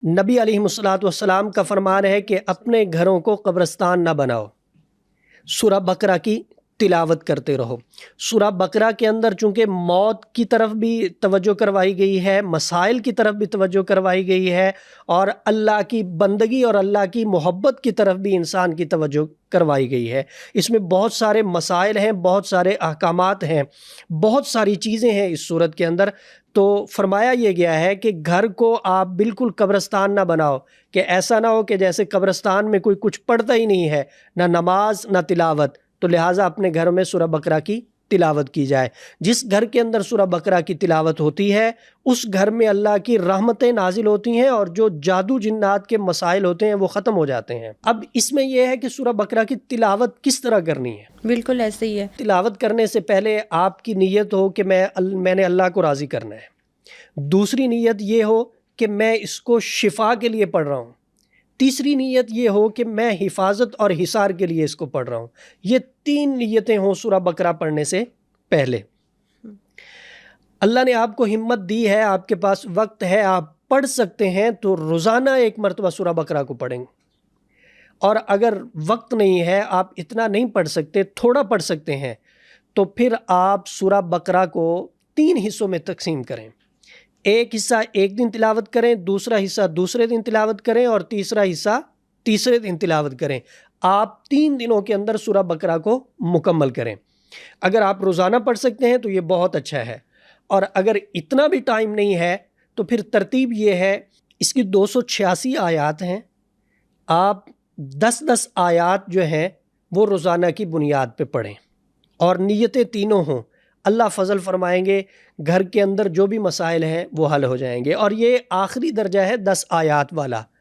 نبی علیہ السلام کا فرمان ہے کہ اپنے گھروں کو قبرستان نہ بناؤ، سورہ بقرہ کی تلاوت کرتے رہو۔ سورہ بقرہ کے اندر چونکہ موت کی طرف بھی توجہ کروائی گئی ہے، مسائل کی طرف بھی توجہ کروائی گئی ہے، اور اللہ کی بندگی اور اللہ کی محبت کی طرف بھی انسان کی توجہ کروائی گئی ہے۔ اس میں بہت سارے مسائل ہیں، بہت سارے احکامات ہیں، بہت ساری چیزیں ہیں اس صورت کے اندر۔ تو فرمایا یہ گیا ہے کہ گھر کو آپ بالکل قبرستان نہ بناؤ، کہ ایسا نہ ہو کہ جیسے قبرستان میں کوئی کچھ پڑھتا ہی نہیں ہے، نہ نماز نہ تلاوت، تو لہٰذا اپنے گھر میں سورہ بقرہ کی تلاوت کی جائے۔ جس گھر کے اندر سورہ بقرہ کی تلاوت ہوتی ہے اس گھر میں اللہ کی رحمتیں نازل ہوتی ہیں، اور جو جادو جنات کے مسائل ہوتے ہیں وہ ختم ہو جاتے ہیں۔ اب اس میں یہ ہے کہ سورہ بقرہ کی تلاوت کس طرح کرنی ہے۔ بالکل ایسے ہی ہے۔ تلاوت کرنے سے پہلے آپ کی نیت ہو کہ میں نے اللہ کو راضی کرنا ہے۔ دوسری نیت یہ ہو کہ میں اس کو شفا کے لیے پڑھ رہا ہوں۔ تیسری نیت یہ ہو کہ میں حفاظت اور حصار کے لیے اس کو پڑھ رہا ہوں۔ یہ 3 نیتیں ہوں سورہ بقرہ پڑھنے سے پہلے۔ اللہ نے آپ کو ہمت دی ہے، آپ کے پاس وقت ہے، آپ پڑھ سکتے ہیں تو روزانہ 1 مرتبہ سورہ بقرہ کو پڑھیں۔ اور اگر وقت نہیں ہے، آپ اتنا نہیں پڑھ سکتے، تھوڑا پڑھ سکتے ہیں، تو پھر آپ سورہ بقرہ کو 3 حصوں میں تقسیم کریں۔ ایک حصہ ایک دن تلاوت کریں، دوسرا حصہ دوسرے دن تلاوت کریں، اور تیسرا حصہ تیسرے دن تلاوت کریں۔ آپ 3 دنوں کے اندر سورہ بقرہ کو مکمل کریں۔ اگر آپ روزانہ پڑھ سکتے ہیں تو یہ بہت اچھا ہے، اور اگر اتنا بھی ٹائم نہیں ہے تو پھر ترتیب یہ ہے، اس کی 286 آیات ہیں، آپ 10 آیات جو ہیں وہ روزانہ کی بنیاد پہ پڑھیں، اور نیتیں تینوں ہوں۔ اللہ فضل فرمائیں گے، گھر کے اندر جو بھی مسائل ہیں وہ حل ہو جائیں گے۔ اور یہ آخری درجہ ہے 10 آیات والا۔